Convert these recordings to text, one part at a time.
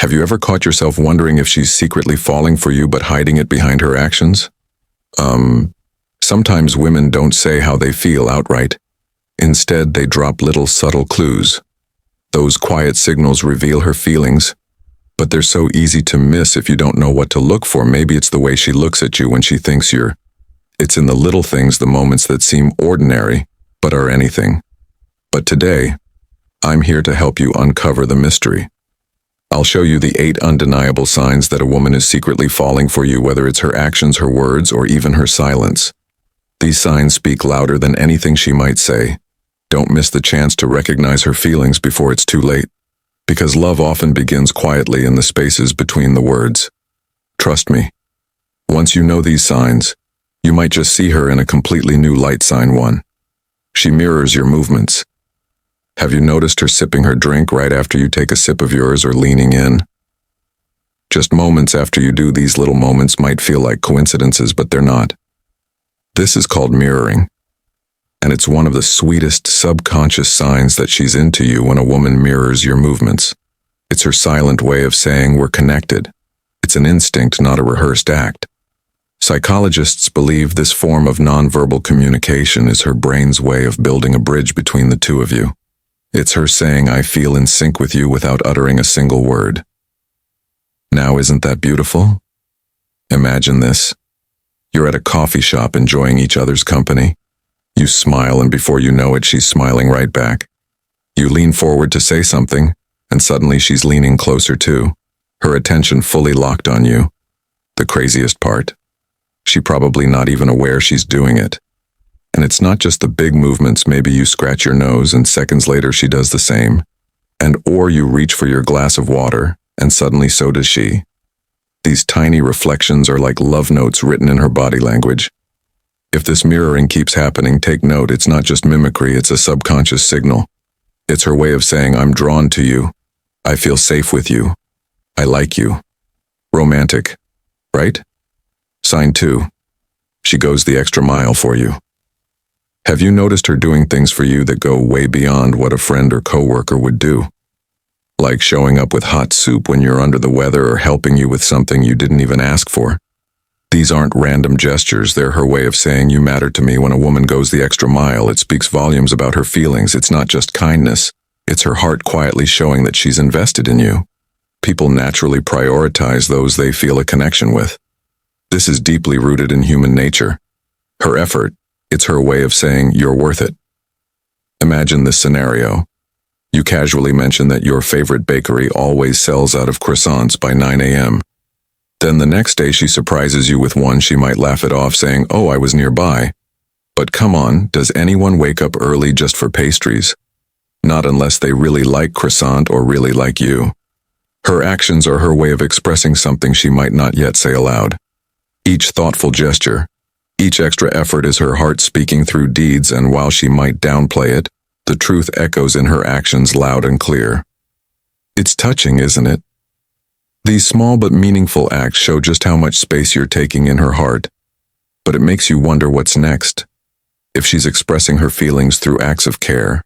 Have you ever caught yourself wondering if she's secretly falling for you but hiding it behind her actions? Sometimes women don't say how they feel outright. Instead, they drop little subtle clues. Those quiet signals reveal her feelings, but they're so easy to miss if you don't know what to look for. Maybe it's the way she looks at you when she thinks you're. It's in the little things, the moments that seem ordinary, but are anything. But today, I'm here to help you uncover the mystery. I'll show you the 8 undeniable signs that a woman is secretly falling for you, whether it's her actions, her words, or even her silence. These signs speak louder than anything she might say. Don't miss the chance to recognize her feelings before it's too late, because love often begins quietly in the spaces between the words. Trust me, once you know these signs, you might just see her in a completely new light. Sign 1. She mirrors your movements. Have you noticed her sipping her drink right after you take a sip of yours, or leaning in? Just moments after you do. These little moments might feel like coincidences, but they're not. This is called mirroring, and it's one of the sweetest subconscious signs that she's into you. When a woman mirrors your movements, it's her silent way of saying we're connected. It's an instinct, not a rehearsed act. Psychologists believe this form of nonverbal communication is her brain's way of building a bridge between the two of you. It's her saying, I feel in sync with you, without uttering a single word. Now, isn't that beautiful? Imagine this. You're at a coffee shop enjoying each other's company. You smile, and before you know it, she's smiling right back. You lean forward to say something, and suddenly she's leaning closer too, her attention fully locked on you. The craziest part, she's probably not even aware she's doing it. And it's not just the big movements. Maybe you scratch your nose and seconds later she does the same. Or you reach for your glass of water and suddenly so does she. These tiny reflections are like love notes written in her body language. If this mirroring keeps happening, take note, it's not just mimicry, it's a subconscious signal. It's her way of saying, I'm drawn to you. I feel safe with you. I like you. Romantic, right? Sign 2. She goes the extra mile for you. Have you noticed her doing things for you that go way beyond what a friend or coworker would do? Like showing up with hot soup when you're under the weather, or helping you with something you didn't even ask for. These aren't random gestures, they're her way of saying you matter to me. When a woman goes the extra mile, it speaks volumes about her feelings. It's not just kindness, it's her heart quietly showing that she's invested in you. People naturally prioritize those they feel a connection with. This is deeply rooted in human nature. Her effort, it's her way of saying you're worth it. Imagine this scenario. You casually mention that your favorite bakery always sells out of croissants by 9 a.m. Then the next day she surprises you with one. She might laugh it off, saying, oh, I was nearby. But come on, does anyone wake up early just for pastries? Not unless they really like croissant or really like you. Her actions are her way of expressing something she might not yet say aloud. Each thoughtful gesture, each extra effort is her heart speaking through deeds, and while she might downplay it, the truth echoes in her actions loud and clear. It's touching, isn't it? These small but meaningful acts show just how much space you're taking in her heart. But it makes you wonder what's next. If she's expressing her feelings through acts of care,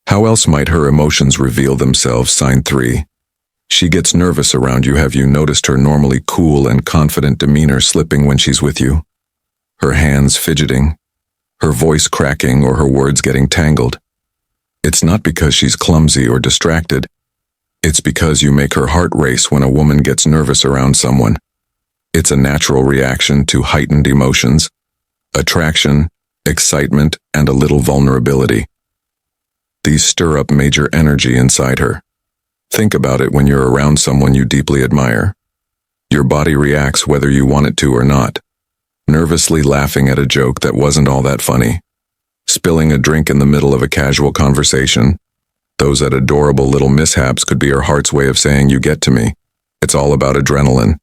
how else might her emotions reveal themselves? Sign 3. She gets nervous around you. Have you noticed her normally cool and confident demeanor slipping when she's with you? Her hands fidgeting, her voice cracking, or her words getting tangled. It's not because she's clumsy or distracted. It's because you make her heart race. When a woman gets nervous around someone, it's a natural reaction to heightened emotions, attraction, excitement, and a little vulnerability. These stir up major energy inside her. Think about it when you're around someone you deeply admire. Your body reacts whether you want it to or not. Nervously laughing at a joke that wasn't all that funny. Spilling a drink in the middle of a casual conversation. Those adorable little mishaps could be her heart's way of saying you get to me. It's all about adrenaline.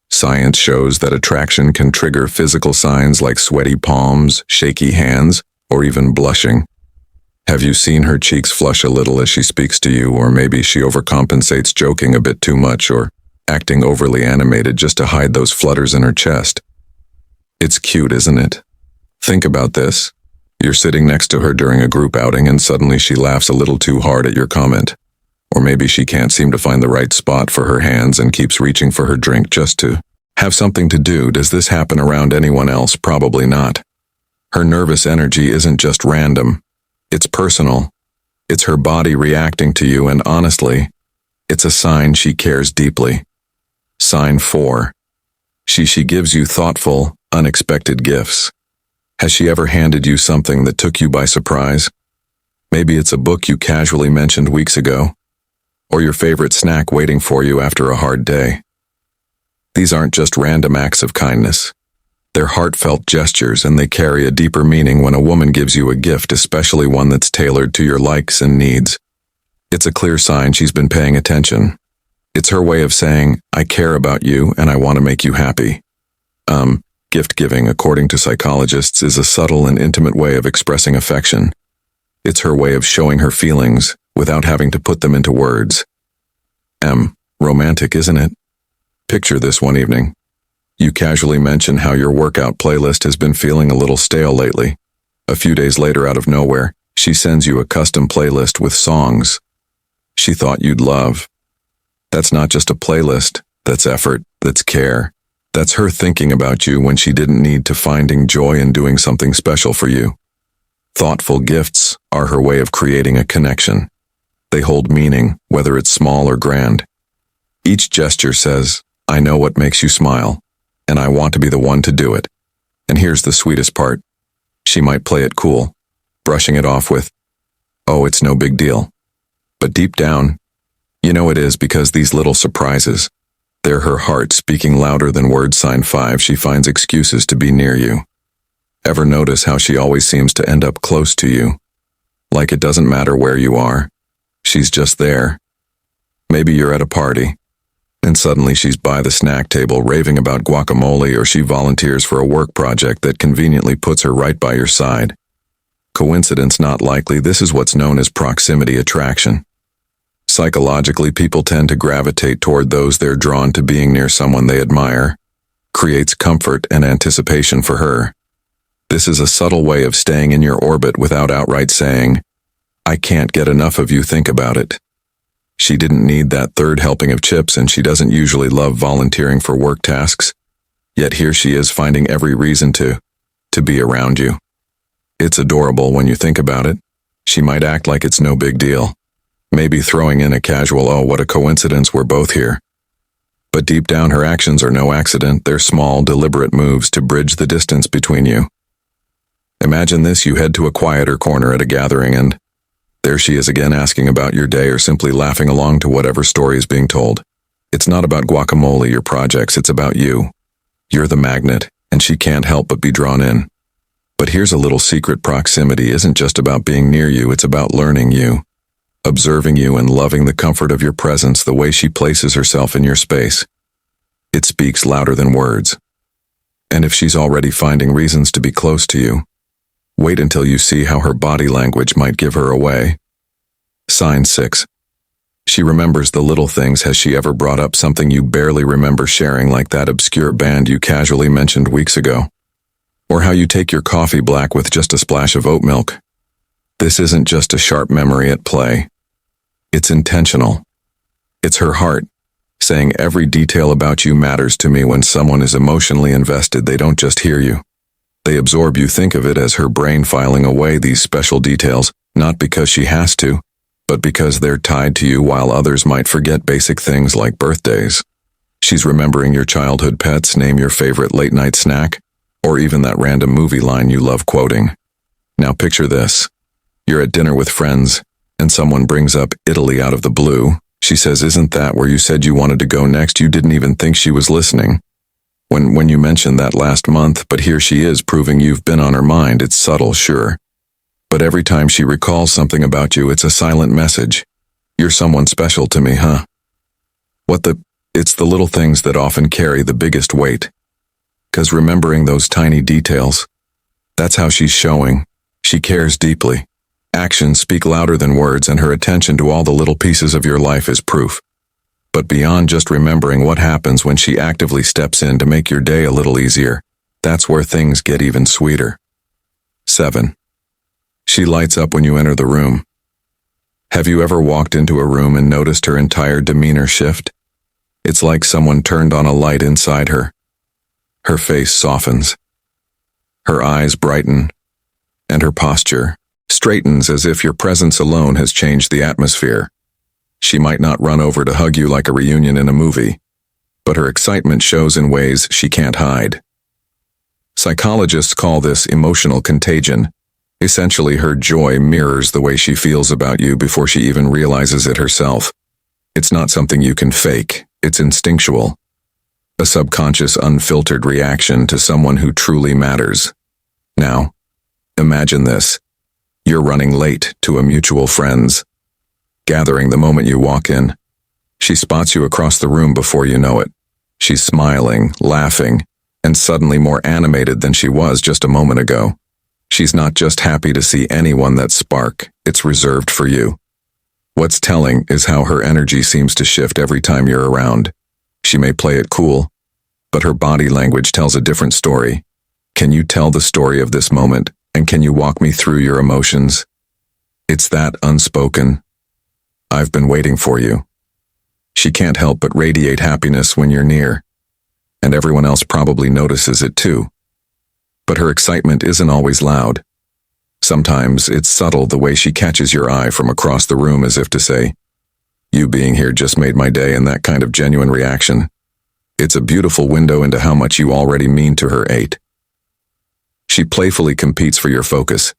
Science shows that attraction can trigger physical signs like sweaty palms, shaky hands, or even blushing. Have you seen her cheeks flush a little as she speaks to you, or maybe she overcompensates, joking a bit too much or acting overly animated just to hide those flutters in her chest? It's cute, isn't it? Think about this. You're sitting next to her during a group outing and suddenly she laughs a little too hard at your comment. Or maybe she can't seem to find the right spot for her hands and keeps reaching for her drink just to have something to do. Does this happen around anyone else? Probably not. Her nervous energy isn't just random. It's personal. It's her body reacting to you, and honestly, it's a sign she cares deeply. Sign 4. She gives you thoughtful, unexpected gifts. Has she ever handed you something that took you by surprise? Maybe it's a book you casually mentioned weeks ago, or your favorite snack waiting for you after a hard day. These aren't just random acts of kindness. They're heartfelt gestures, and they carry a deeper meaning when a woman gives you a gift, especially one that's tailored to your likes and needs. It's a clear sign she's been paying attention. It's her way of saying, I care about you and I want to make you happy. Gift giving, according to psychologists, is a subtle and intimate way of expressing affection. It's her way of showing her feelings without having to put them into words. Romantic, isn't it? Picture this one evening. You casually mention how your workout playlist has been feeling a little stale lately. A few days later, out of nowhere, she sends you a custom playlist with songs she thought you'd love. That's not just a playlist, that's effort, that's care. That's her thinking about you when she didn't need to, finding joy in doing something special for you. Thoughtful gifts are her way of creating a connection. They hold meaning, whether it's small or grand. Each gesture says, I know what makes you smile, and I want to be the one to do it. And here's the sweetest part. She might play it cool, brushing it off with, oh, it's no big deal. But deep down, you know it is, because these little surprises, they're her heart speaking louder than words. Sign 5. She finds excuses to be near you. Ever notice how she always seems to end up close to you? Like it doesn't matter where you are. She's just there. Maybe you're at a party, and suddenly she's by the snack table raving about guacamole, or she volunteers for a work project that conveniently puts her right by your side. Coincidence? Not likely. This is what's known as proximity attraction. Psychologically, people tend to gravitate toward those they're drawn to. Being near someone they admire creates comfort and anticipation for her. This is a subtle way of staying in your orbit without outright saying, I can't get enough of you. Think about it. She didn't need that third helping of chips, and she doesn't usually love volunteering for work tasks. Yet here she is, finding every reason to be around you. It's adorable when you think about it. She might act like it's no big deal. Maybe throwing in a casual, oh, what a coincidence, we're both here. But deep down, her actions are no accident. They're small, deliberate moves to bridge the distance between you. Imagine this: you head to a quieter corner at a gathering, and there she is again, asking about your day or simply laughing along to whatever story is being told. It's not about guacamole, your projects, it's about you. You're the magnet, and she can't help but be drawn in. But here's a little secret: proximity isn't just about being near you, it's about learning you, observing you, and loving the comfort of your presence. The way she places herself in your space, it speaks louder than words. And if she's already finding reasons to be close to you, wait until you see how her body language might give her away. Sign 6. She remembers the little things. Has she ever brought up something you barely remember sharing, like that obscure band you casually mentioned weeks ago? Or how you take your coffee black with just a splash of oat milk? This isn't just a sharp memory at play. It's intentional. It's her heart saying, every detail about you matters to me. When someone is emotionally invested, they don't just hear you. They absorb you. Think of it as her brain filing away these special details, not because she has to, but because they're tied to you. While others might forget basic things like birthdays, she's remembering your childhood pets, name your favorite late-night snack, or even that random movie line you love quoting. Now picture this. You're at dinner with friends, and someone brings up Italy out of the blue. She says, isn't that where you said you wanted to go next? You didn't even think she was listening when you mentioned that last month, but here she is, proving you've been on her mind. It's subtle, sure, but every time she recalls something about you, it's a silent message. You're someone special to me, huh? It's the little things that often carry the biggest weight. 'Cause remembering those tiny details, that's how she's showing she cares deeply. Actions speak louder than words, and her attention to all the little pieces of your life is proof. But beyond just remembering, what happens when she actively steps in to make your day a little easier? That's where things get even sweeter. 7. She lights up when you enter the room. Have you ever walked into a room and noticed her entire demeanor shift? It's like someone turned on a light inside her. Her face softens. Her eyes brighten, and her posture straightens as if your presence alone has changed the atmosphere. She might not run over to hug you like a reunion in a movie, but her excitement shows in ways she can't hide. Psychologists call this emotional contagion. Essentially, her joy mirrors the way she feels about you before she even realizes it herself. It's not something you can fake, it's instinctual. A subconscious, unfiltered reaction to someone who truly matters. Now, imagine this. You're running late to a mutual friend's gathering the moment you walk in. She spots you across the room before you know it. She's smiling, laughing, and suddenly more animated than she was just a moment ago. She's not just happy to see anyone that spark, it's reserved for you. What's telling is how her energy seems to shift every time you're around. She may play it cool, but her body language tells a different story. Can you tell the story of this moment, and can you walk me through your emotions? It's that unspoken. I've been waiting for you. She can't help but radiate happiness when you're near, and everyone else probably notices it too. But her excitement isn't always loud. Sometimes it's subtle, the way she catches your eye from across the room as if to say, "You being here just made my day," and that kind of genuine reaction. It's a beautiful window into how much you already mean to her. 8. She playfully competes for your focus.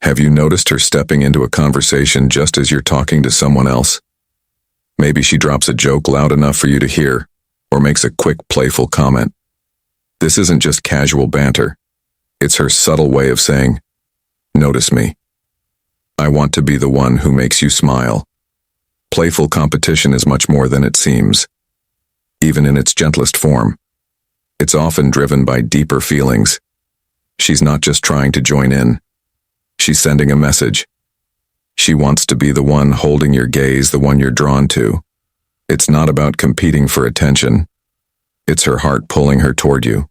Have you noticed her stepping into a conversation just as you're talking to someone else? Maybe she drops a joke loud enough for you to hear, or makes a quick, playful comment. This isn't just casual banter. It's her subtle way of saying, "Notice me. I want to be the one who makes you smile." Playful competition is much more than it seems. Even in its gentlest form, it's often driven by deeper feelings. She's not just trying to join in. She's sending a message. She wants to be the one holding your gaze, the one you're drawn to. It's not about competing for attention. It's her heart pulling her toward you.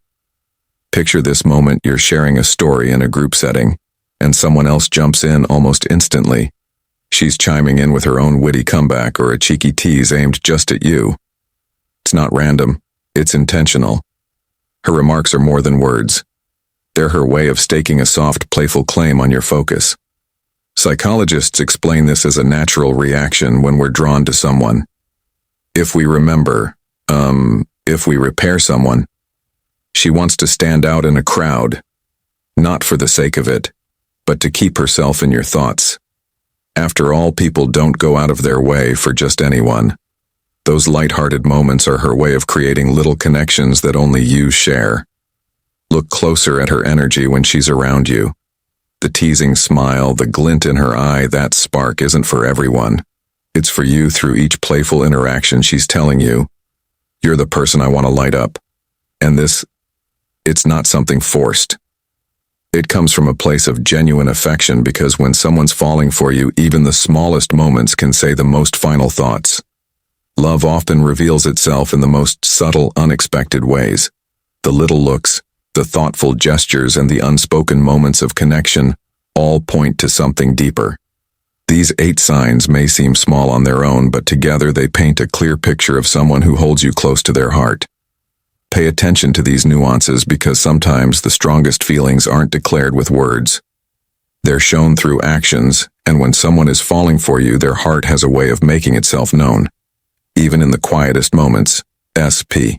Picture this moment: you're sharing a story in a group setting, and someone else jumps in almost instantly. She's chiming in with her own witty comeback or a cheeky tease aimed just at you. It's not random, it's intentional. Her remarks are more than words. They're her way of staking a soft, playful claim on your focus. Psychologists explain this as a natural reaction when we're drawn to someone. If we repair someone, she wants to stand out in a crowd, not for the sake of it, but to keep herself in your thoughts. After all, people don't go out of their way for just anyone. Those light-hearted moments are her way of creating little connections that only you share. Look closer at her energy when she's around you. The teasing smile, the glint in her eye, that spark isn't for everyone. It's for you. Through each playful interaction, she's telling you, "You're the person I want to light up." And it's not something forced. It comes from a place of genuine affection, because when someone's falling for you, even the smallest moments can say the most final thoughts. Love often reveals itself in the most subtle, unexpected ways. The little looks, the thoughtful gestures, and the unspoken moments of connection all point to something deeper. These 8 signs may seem small on their own, but together they paint a clear picture of someone who holds you close to their heart. Pay attention to these nuances, because sometimes the strongest feelings aren't declared with words. They're shown through actions, and when someone is falling for you, their heart has a way of making itself known. Even in the quietest moments. SP.